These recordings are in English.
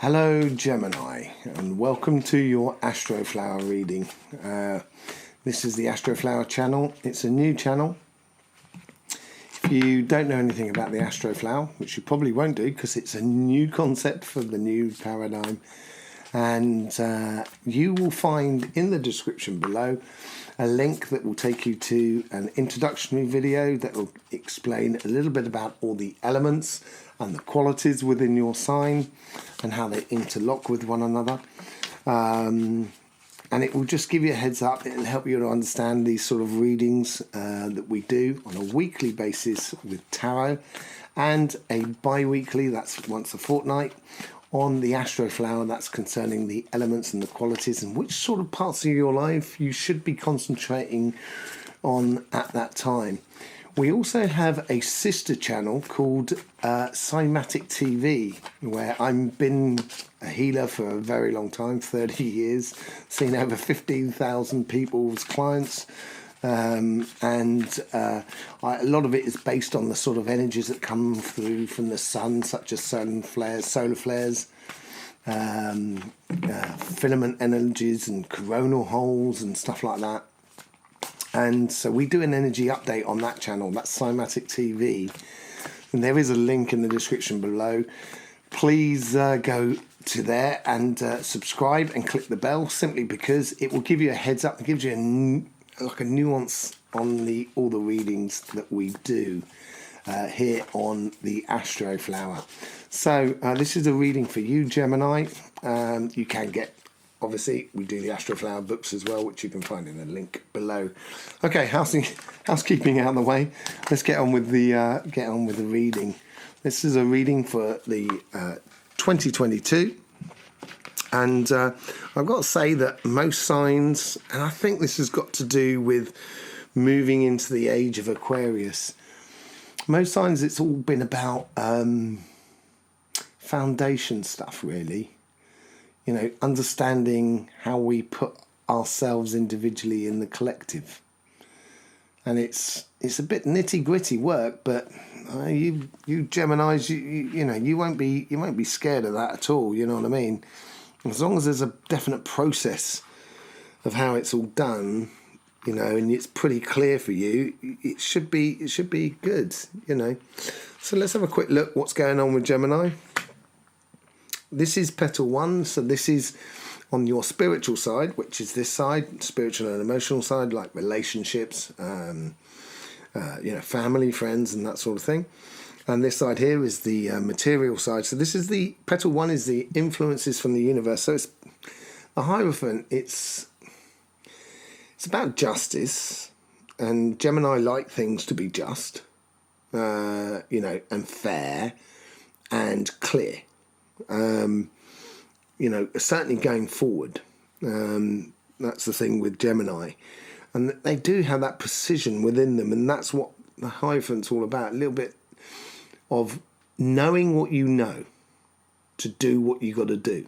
Hello Gemini, and welcome to your Astroflower reading. This is the Astroflower channel. It's a new channel. If you don't know anything about the Astroflower, which you probably won't do because it's a new concept for the new paradigm, and you will find in the description below a link that will take you to an introductory video that will explain a little bit about all the elements and the qualities within your sign and how they interlock with one another. And it will just give you a heads up. It'll help you to understand these sort of readings that we do on a weekly basis with tarot, and a bi-weekly, that's once a fortnight, on the Astroflower, that's concerning the elements and the qualities and which sort of parts of your life you should be concentrating on at that time. We also have a sister channel called Cymatic TV, where I've been a healer for a very long time, 30 years, seen over 15,000 people as clients, a lot of it is based on the sort of energies that come through from the sun, such as solar flares, filament energies and coronal holes and stuff like that. And so we do an energy update on that channel. That's Cymatic TV, and there is a link in the description below. Please go to there and subscribe and click the bell, simply because it will give you a heads up. It gives you a nuance on all the readings that we do here on the Astroflower. So this is a reading for you, Gemini. You can get, obviously, we do the Astroflower books as well, which you can find in the link below. Okay, housekeeping out of the way. Let's get on with the reading. This is a reading for the 2022, and I've got to say that most signs, and I think this has got to do with moving into the age of Aquarius. Most signs, it's all been about foundation stuff, really. You know, understanding how we put ourselves individually in the collective, and it's a bit nitty gritty work. But you Geminis, you won't be scared of that at all. You know what I mean? As long as there's a definite process of how it's all done, you know, and it's pretty clear for you, it should be good. You know. So let's have a quick look what's going on with Gemini. This is petal 1, so this is on your spiritual side, which is this side, spiritual and emotional side, like relationships, family, friends, and that sort of thing. And this side here is the material side. So this is the petal 1 is the influences from the universe. So it's a Hierophant. It's about justice, and Gemini like things to be just, and fair and clear. Certainly going forward. That's the thing with Gemini. And they do have that precision within them, and that's what the Hierophant's all about. A little bit of knowing what you know to do what you got to do.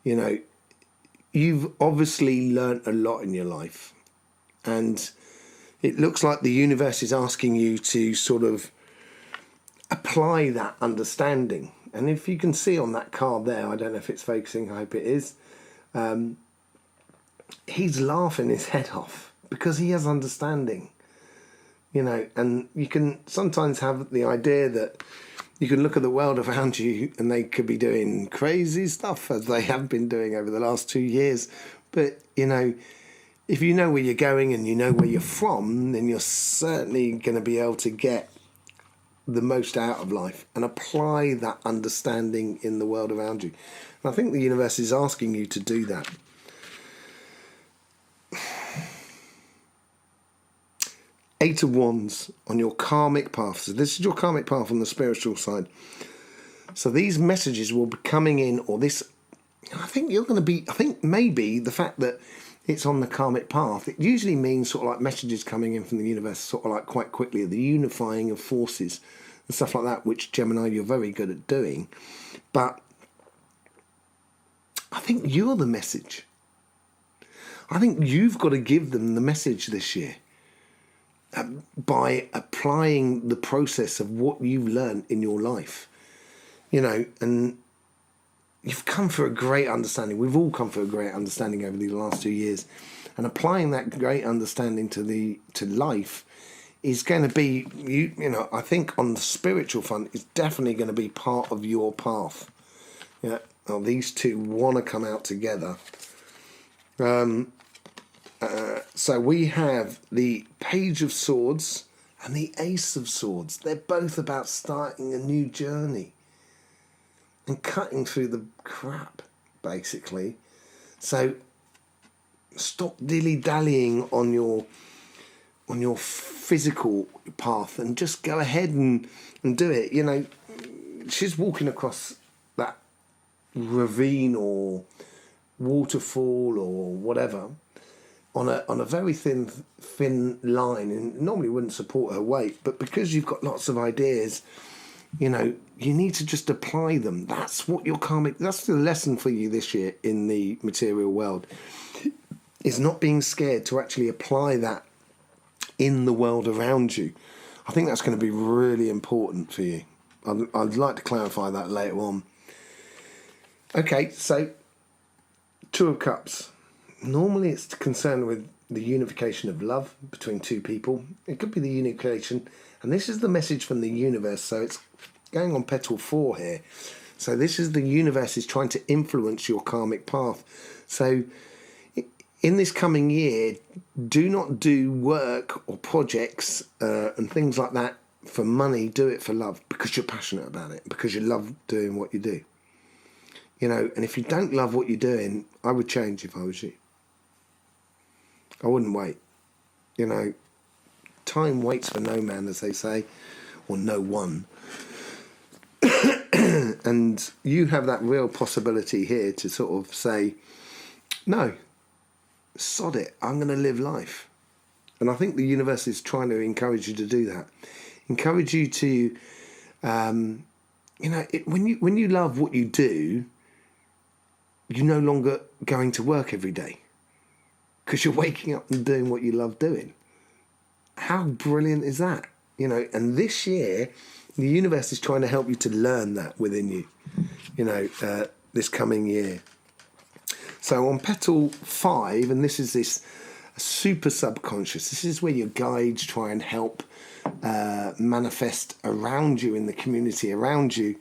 You know, you've obviously learnt a lot in your life, and it looks like the universe is asking you to sort of apply that understanding. And if you can see on that card there, I don't know if it's focusing, I hope it is, he's laughing his head off because he has understanding, you know. And you can sometimes have the idea that you can look at the world around you and they could be doing crazy stuff, as they have been doing over the last 2 years. But, you know, if you know where you're going and you know where you're from, then you're certainly going to be able to get the most out of life and apply that understanding in the world around you. And I think the universe is asking you to do that. Eight of Wands on your karmic path. So this is your karmic path on the spiritual side. So these messages will be coming in, or this, I think maybe the fact that it's on the karmic path, it usually means sort of like messages coming in from the universe sort of like quite quickly, the unifying of forces and stuff like that, which Gemini, you're very good at doing. But I think you're the message. I think you've got to give them the message this year by applying the process of what you've learned in your life. You know, and you've come for a great understanding. We've all come for a great understanding over the last 2 years, and applying that great understanding to life is going to be, you know, I think on the spiritual front, it's definitely going to be part of your path. Yeah, well, these two want to come out together. So we have the Page of Swords and the Ace of Swords. They're both about starting a new journey and cutting through the crap, basically. So stop dilly-dallying on your physical path and just go ahead and do it. You know, she's walking across that ravine or waterfall or whatever on a very thin line, and normally wouldn't support her weight, but because you've got lots of ideas, you know, you need to just apply them. That's what your karmic, that's the lesson for you this year in the material world, is not being scared to actually apply that in the world around you. I think that's going to be really important for you. I'd like to clarify that later on. Okay, so Two of Cups. Normally it's concerned with the unification of love between two people. It could be the unification, and this is the message from the universe, so it's going on petal 4 here. So this is the universe is trying to influence your karmic path. So in this coming year, do not do work or projects and things like that for money. Do it for love, because you're passionate about it, because you love doing what you do. You know, and if you don't love what you're doing, I would change if I was you. I wouldn't wait. You know, time waits for no man, as they say, or no one. And you have that real possibility here to sort of say, no, sod it, I'm going to live life. And I think the universe is trying to encourage you to do that. Encourage you to, you know, when you love what you do, you're no longer going to work every day because you're waking up and doing what you love doing. How brilliant is that? You know, and this year, the universe is trying to help you to learn that within you, you know, this coming year. So on petal 5, and this is this super subconscious, this is where your guides try and help manifest around you in the community around you,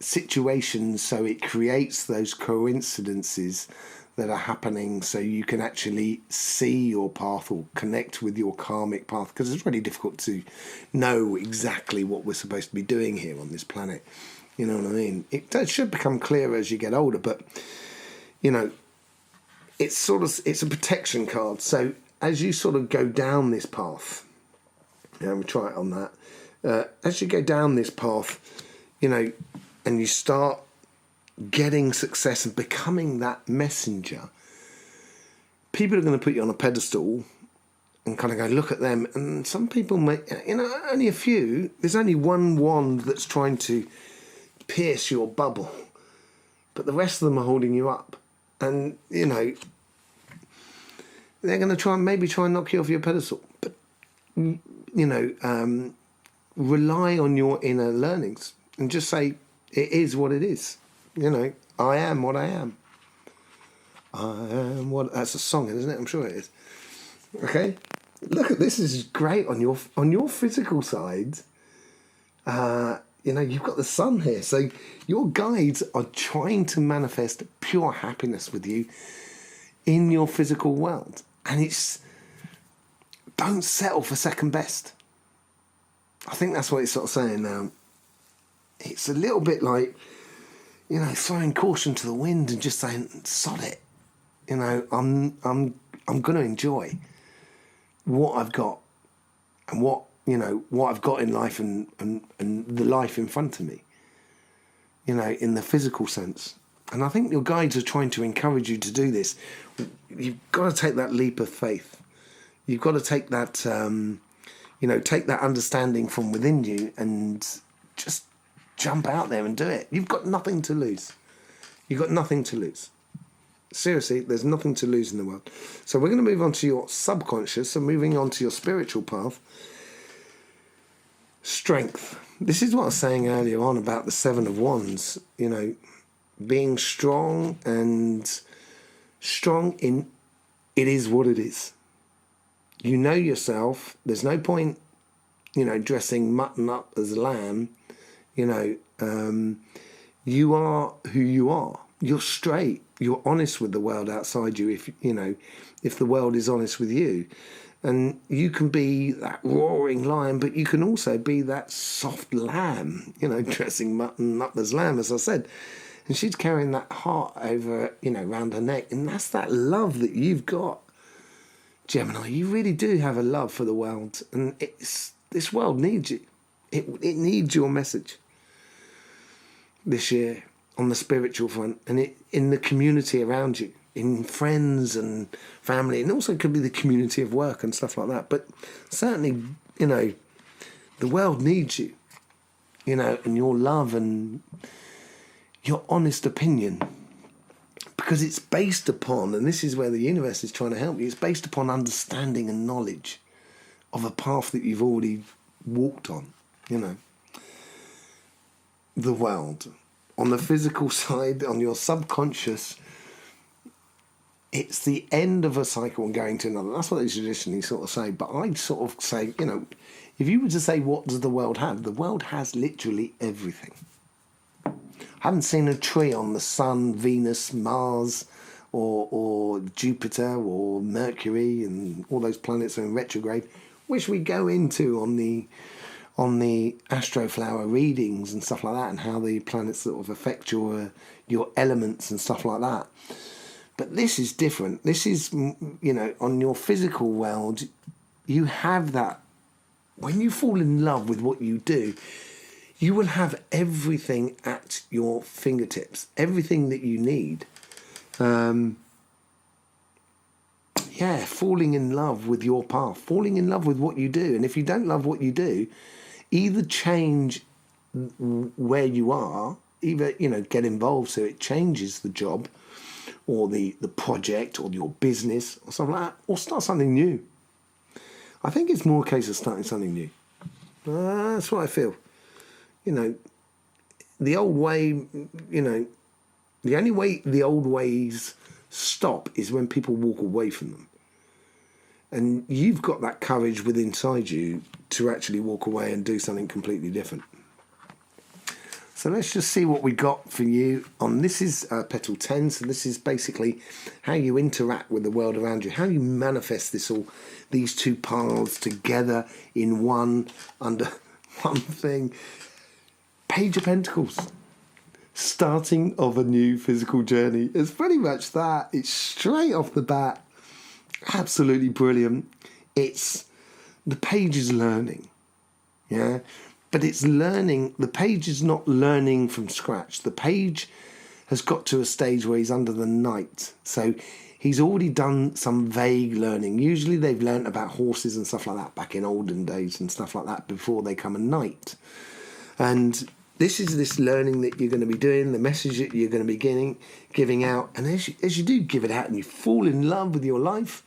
situations, so it creates those coincidences that are happening so you can actually see your path or connect with your karmic path, because it's really difficult to know exactly what we're supposed to be doing here on this planet. You know what I mean? It should become clearer as you get older, but you know, it's a protection card. So as you sort of go down this path, we try it on that. As you go down this path, you know, and you start getting success and becoming that messenger, people are going to put you on a pedestal and kind of go, look at them. And some people you know, only a few, there's only one wand that's trying to pierce your bubble, but the rest of them are holding you up. And, you know, they're going to maybe try and knock you off your pedestal. But, you know, rely on your inner learnings and just say, it is what it is. You know, I am what I am. I am what... That's a song, isn't it? I'm sure it is. Okay? Look at this. This is great on your physical side. You know, you've got the sun here. So your guides are trying to manifest pure happiness with you in your physical world. And it's... Don't settle for second best. I think that's what it's sort of saying now. It's a little bit like, you know, throwing caution to the wind and just saying, sod it. You know, I'm going to enjoy what I've got and what I've got in life and the life in front of me, you know, in the physical sense. And I think your guides are trying to encourage you to do this. You've got to take that leap of faith. You've got to take that, take that understanding from within you and just jump out there and do it. You've got nothing to lose. You've got nothing to lose. Seriously, there's nothing to lose in the world. So we're going to move on to your subconscious, so moving on to your spiritual path. Strength. this is what I was saying earlier on about the Seven of Wands, you know, being strong and strong in it is what it is. You know yourself. There's no point, you know, dressing mutton up as lamb. You know, you are who you are. You're straight. You're honest with the world outside you. If you know, if the world is honest with you, and you can be that roaring lion, but you can also be that soft lamb. You know, dressing mutton up as lamb, as I said. And she's carrying that heart over, you know, around her neck, and that's that love that you've got, Gemini. You really do have a love for the world, and this world needs you. It needs your message this year on the spiritual front, and in the community around you, in friends and family, and also could be the community of work and stuff like that. But certainly, you know, the world needs you, you know, and your love and your honest opinion, because it's based upon, and this is where the universe is trying to help you, it's based upon understanding and knowledge of a path that you've already walked on, you know. The world, on the physical side, on your subconscious, it's the end of a cycle and going to another. That's what they traditionally sort of say, but I'd sort of say, you know, if you were to say what does the world have, the world has literally everything. I haven't seen a tree on the Sun, Venus, Mars, or Jupiter, or Mercury, and all those planets are in retrograde, which we go into on the Astroflower readings and stuff like that, and how the planets sort of affect your elements and stuff like that. But this is different. This is, you know, on your physical world, you have that. When you fall in love with what you do, you will have everything at your fingertips, everything that you need. Falling in love with your path, falling in love with what you do. And if you don't love what you do, either change where you are, either, you know, get involved so it changes the job or the project or your business or something like that, or start something new. I think it's more a case of starting something new. That's what I feel. You know, the old way, you know, the only way the old ways stop is when people walk away from them. And you've got that courage within inside you to actually walk away and do something completely different. So let's just see what we got for you on this is Petal 10. So this is basically how you interact with the world around you, how you manifest these two paths together in one, under one thing. Page of Pentacles. Starting of a new physical journey. It's pretty much that. It's straight off the bat. Absolutely brilliant. It's the page is learning. Yeah. But it's learning. The page is not learning from scratch. The page has got to a stage where he's under the Knight. So he's already done some vague learning. Usually they've learnt about horses and stuff like that back in olden days and stuff like that before they come a knight. And this is this learning that you're going to be doing, the message that you're going to be giving out. And as you do give it out and you fall in love with your life,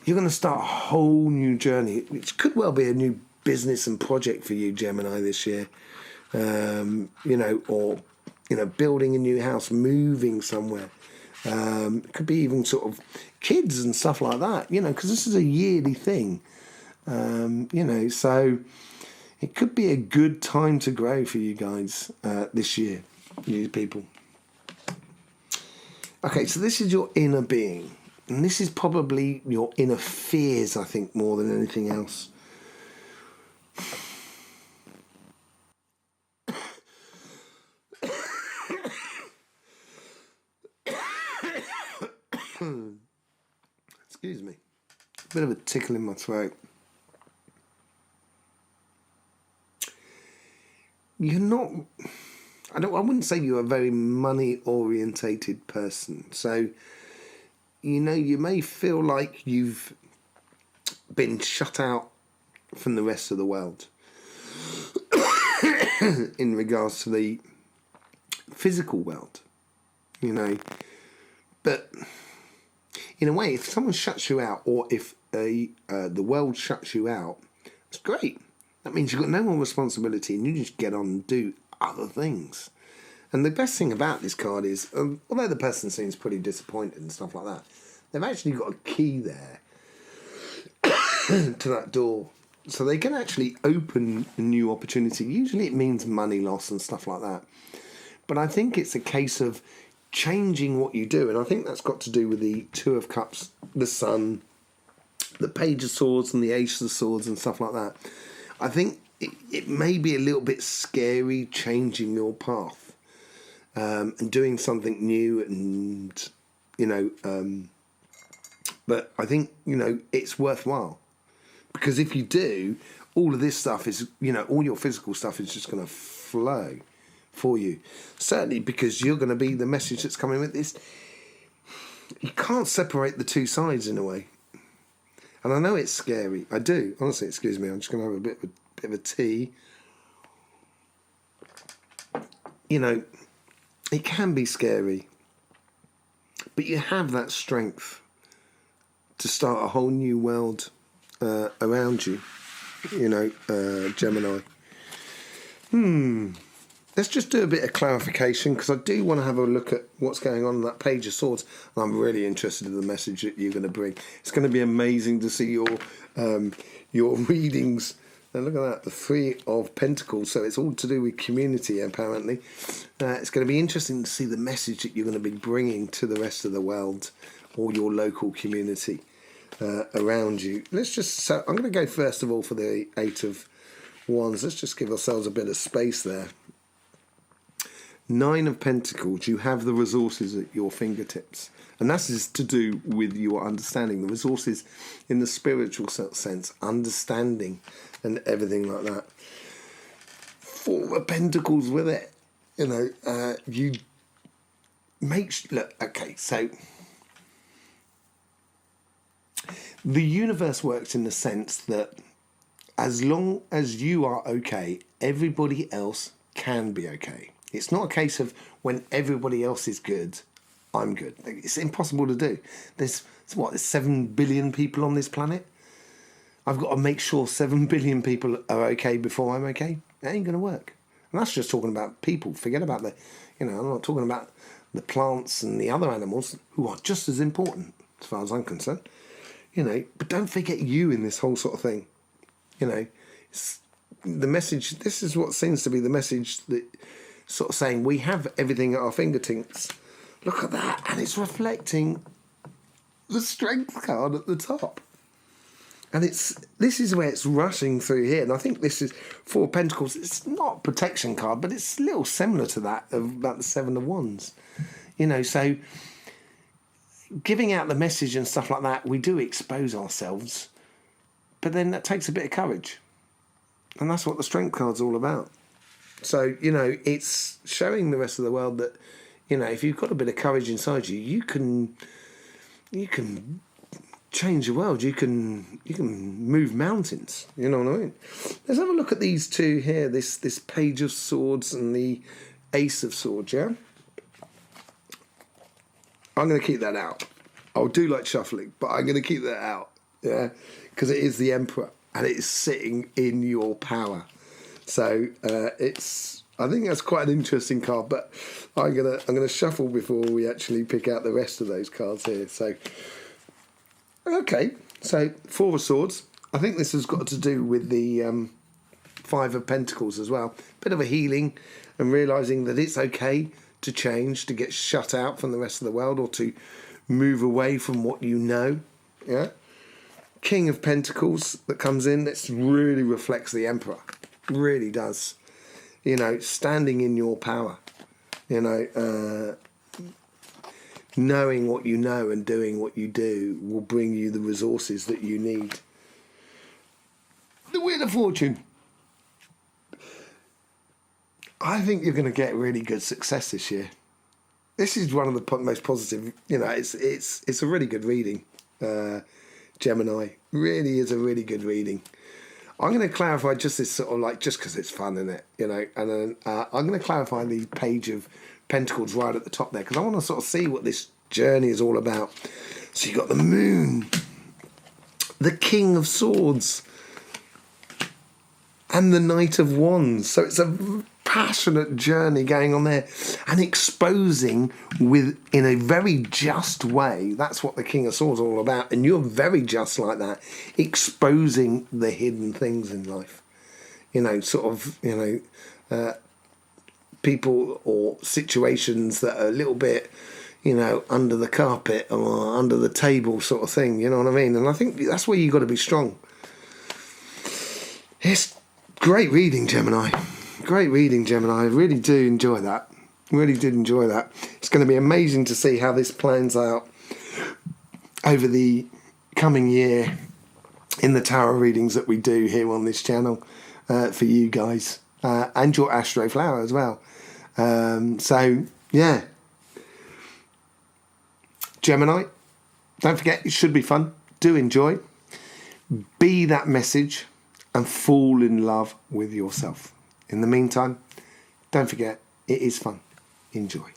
you're going to start a whole new journey, which could well be a new business and project for you, Gemini, this year. You know, or, you know, building a new house, moving somewhere. It could be even sort of kids and stuff like that, you know, because this is a yearly thing. You know, so it could be a good time to grow for you guys this year, you people. Okay, so this is your inner being. And this is probably your inner fears, I think, more than anything else. Excuse me. A bit of a tickle in my throat. You're not... I wouldn't say you're a very money-orientated person. So, you know, you may feel like you've been shut out from the rest of the world in regards to the physical world, you know. But in a way, if someone shuts you out, or if the world shuts you out, it's great. That means you've got no more responsibility and you just get on and do other things. And the best thing about this card is, although the person seems pretty disappointed and stuff like that, they've actually got a key there to that door. So they can actually open a new opportunity. Usually it means money loss and stuff like that. But I think it's a case of changing what you do. And I think that's got to do with the Two of Cups, the Sun, the Page of Swords and the Ace of Swords and stuff like that. I think it may be a little bit scary changing your path. And doing something new, and but I think it's worthwhile, because if you do, all of this stuff is all your physical stuff is just going to flow for you. Certainly, because you're going to be the message that's coming with this. You can't separate the two sides in a way, and I know it's scary. I do honestly. Excuse me. I'm just going to have a bit of a tea. It can be scary, but you have that strength to start a whole new world around you, Gemini. Let's just do a bit of clarification, because I do want to have a look at what's going on in that Page of Swords. And I'm really interested in the message that you're going to bring. It's going to be amazing to see your readings. And look at that, the Three of Pentacles. So it's all to do with community, apparently. It's going to be interesting to see the message that you're going to be bringing to the rest of the world, or your local community around you. So I'm going to go first of all for the Eight of Wands. Let's just give ourselves a bit of space there. Nine of Pentacles. You have the resources at your fingertips. And that is to do with your understanding. The resources in the spiritual sense, understanding and everything like that. Four of Pentacles with it. You look, okay, so the universe works in the sense that as long as you are okay, everybody else can be okay. It's not a case of when everybody else is good, I'm good. It's impossible to do. There's 7 billion people on this planet. I've got to make sure 7 billion people are okay before I'm okay. That ain't going to work. And that's just talking about people. Forget about I'm not talking about the plants and the other animals, who are just as important as far as I'm concerned. But don't forget you in this whole sort of thing. It's the message. This is what seems to be the message, that sort of saying we have everything at our fingertips. Look at that, and it's reflecting the Strength card at the top. And this is where it's rushing through here. And I think this is Four of Pentacles. It's not a protection card, but it's a little similar to that about the Seven of Wands. So giving out the message and stuff like that, we do expose ourselves. But then that takes a bit of courage. And that's what the Strength card's all about. So, it's showing the rest of the world that, if you've got a bit of courage inside you, you can change the world. You can move mountains. You know what I mean? Let's have a look at these two here. This Page of Swords and the Ace of Swords. Yeah, I'm going to keep that out. I'll do like shuffling, but I'm going to keep that out. Yeah, because it is the Emperor and it is sitting in your power. So I think that's quite an interesting card. But I'm gonna shuffle before we actually pick out the rest of those cards here. So. Okay, so Four of Swords. I think this has got to do with the Five of Pentacles as well. Bit of a healing and realising that it's okay to change, to get shut out from the rest of the world, or to move away from what you know. Yeah. King of Pentacles that comes in. This really reflects the Emperor. Really does. Standing in your power. Knowing what you know and doing what you do will bring you the resources that you need. The Wheel of Fortune. I think you're going to get really good success this year. This is one of the most positive. It's a really good reading. Gemini really is a really good reading. I'm going to clarify just this sort of just because it's fun, isn't it? And then I'm going to clarify the Page of Pentacles right at the top there, because I want to sort of see what this journey is all about. So you've got the Moon, the King of Swords, and the Knight of Wands. So it's a passionate journey going on there, and exposing in a very just way. That's what the King of Swords is all about, and you're very just like that, exposing the hidden things in life. People or situations that are a little bit, under the carpet or under the table sort of thing, you know what I mean? And I think that's where you've got to be strong. It's great reading, Gemini. Great reading, Gemini. I really do enjoy that. Really did enjoy that. It's going to be amazing to see how this plans out over the coming year in the tarot readings that we do here on this channel for you guys. And your Astroflower as well. So, yeah. Gemini, don't forget, it should be fun. Do enjoy. Be that message and fall in love with yourself. In the meantime, don't forget, it is fun. Enjoy.